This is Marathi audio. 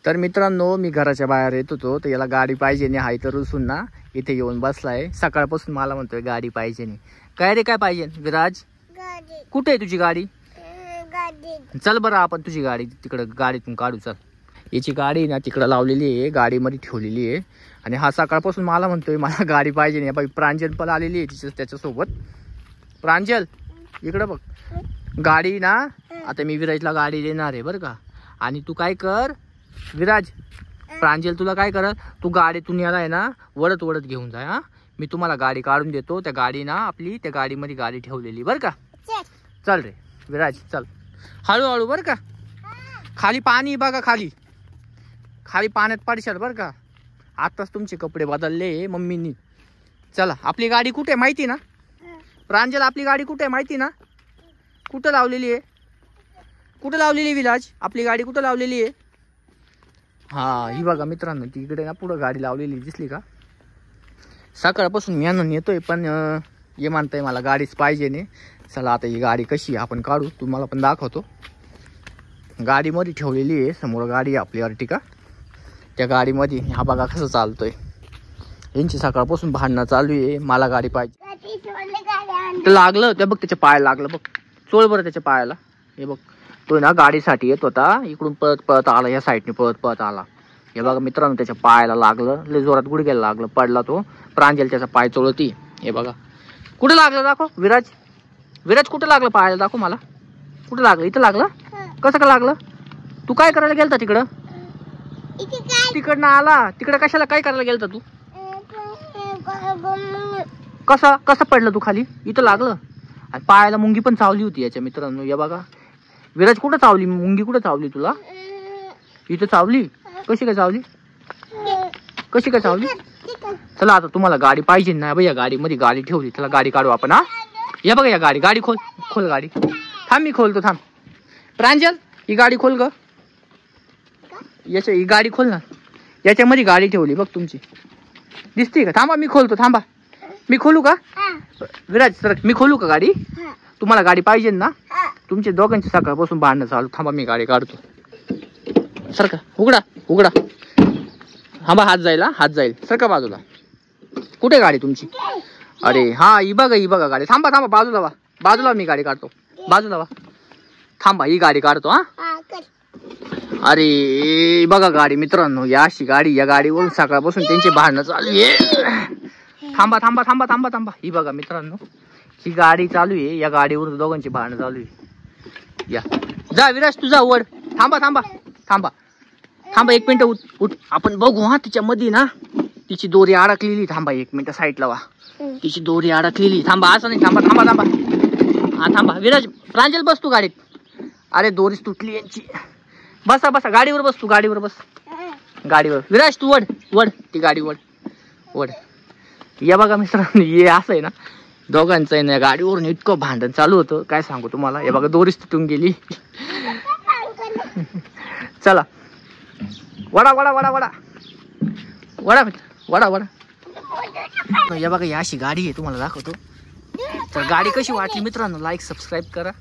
तर मित्रांनो मी घराच्या बाहेर येत होतो तर याला गाडी पाहिजे नाही हाय तर रुसून ना इथे येऊन बसलाय. सकाळपासून मला म्हणतोय गाडी पाहिजे नाही. काय रे काय पाहिजे विराज? कुठे आहे तुझी गाडी? चल बरं आपण तुझी गाडी तिकडे गाडीतून काढू. चल. याची गाडी ना तिकडे लावलेली आहे, गाडीमध्ये ठेवलेली आहे आणि हा सकाळपासून मला म्हणतोय मला गाडी पाहिजे नाही. प्रांजल पण आलेली आहे त्याच्यासोबत. प्रांजल इकडं बघ. गाडी ना आता मी विराजला गाडी देणार आहे बरं का. आणि तू काय कर विराज, प्रांजल तुला काय कर, तू गाडीतून याला आहे ना वडत वडत घेऊन जा. हा मी तुम्हाला गाडी काढून देतो. त्या गाडी ना आपली त्या गाडीमध्ये गाडी ठेवलेली बरं का. चल रे विराज चल हळूहळू बरं का. खाली पाणी बघा, खाली खाली पाण्यात पडशाल बरं का. आताच तुमचे कपडे बदलले मम्मीनी. चला आपली गाडी कुठे माहिती ना प्रांजल? आपली गाडी कुठे माहिती ना? कुठं लावलेली आहे? कुठं लावलेली विराज? आपली गाडी कुठं लावलेली आहे? हा ही बघा मित्रांनो, तिकडे ना पुढं गाडी लावलेली दिसली का? सकाळपासून मी आणून येतोय पण हे म्हणताय मला गाडीच पाहिजे नाही. चला आता ही गाडी कशी आपण काढू तुम्हाला पण दाखवतो. गाडीमध्ये ठेवलेली आहे, समोर गाडी आहे आपली अर्टिका. त्या गाडीमध्ये हा बघा कसं चालतोय. यांची सकाळपासून भांडणं चालू आहे, मला गाडी पाहिजे. ते लागलं ते बघ, त्याच्या पायाला लागलं बघ. चोळ बरं त्याच्या पायाला. हे बघ तो ना गाडीसाठी येत होता, इकडून पळत पळत आला, या साईडने पळत पळत आला. हे बघा मित्रांनो त्याच्या पायाला लागलं, लय जोरात गुडघ्याला लागलं, पडला तो. प्रांजल त्याचा पाय चोळती. हे बघा कुठं लागलं दाखव विराज. विराज कुठं लागलं पायाला दाखव मला. कुठं लागलं? इथं लागलं. कसं का लागलं? तू काय करायला गेलता तिकडं? तिकडनं आला तिकडं कशाला काय करायला गेलता तू? कसं कसं पडलं तू खाली? इथं लागलं. आणि पायाला मुंगी पण चावली होती याच्या मित्रांनो. या बघा विराज कुठं चावली मुंगी? कुठं चावली तुला? इथं चावली. कशी काय चावली? कशी काय चावली? चला आता तुम्हाला गाडी पाहिजे ना बघ, या गाडीमध्ये गाडी ठेवली. चला गाडी काढू आपण. हा या बघा या गाडी गाडी खोल खोल गाडी. थांब मी खोलतो थांब. प्रांजल ही गाडी खोल ग. याच्या ही गाडी खोल ना. याच्यामध्ये गाडी ठेवली बघ तुमची, दिसते का? थांबा मी खोलतो थांबा. मी खोलू का विराज? सर मी खोलू का गाडी? तुम्हाला गाडी पाहिजे ना? तुमच्या दोघांची सकाळपासून भांडणं चालू. थांबा मी गाडी काढतो. सर का उघडा उघडा. थांबा हात जाईल, हात जाईल. सर का बाजूला. कुठे गाडी तुमची? अरे हा ही बघा गाडी. थांबा थांबा बाजूला वा, बाजूला मी गाडी काढतो. बाजूला वा थांबा, ही गाडी काढतो. हा अरे बघा गाडी मित्रांनो, या अशी गाडी. या गाडीवरून सकाळपासून त्यांची भांडणं चालू आहे. थांबा थांबा थांबा थांबा थांबा. ही बघा मित्रांनो ही गाडी चालू आहे, या गाडीवरून दोघांची भांडणं चालू आहे. या जा विराज तुझा वड. थांबा थांबा थांबा थांबा 1 मिनिट. उठ आपण बघू. हा तिच्यामध्ये ना तिची दोरी अडकलेली. थांबा 1 मिनिट साईडला वा. तिची दोरी अडकलेली. थांबा असं नाही. थांबा थांबा थांबा. हा थांबा विराज. प्रांजल बस तू गाडीत. अरे दोरीच तुटली यांची. बसा बसा गाडीवर बस तू, गाडीवर बस. गाडीवर विराज तू वड वड ती गाडी वड वड. या बघा मित्रांनो हे असं आहे ना दोघांचं आहे ना, गाडीवरून इतकं भांडण चालू होतं काय सांगू तुम्हाला. हे बघा दोरीच तुटून गेली. चला वडा वडा वडा वडा वडा वडा वडा. या बघा ही अशी गाडी आहे, तुम्हाला दाखवतो. तर गाडी कशी वाटली मित्रांनो लाईक सबस्क्राईब करा.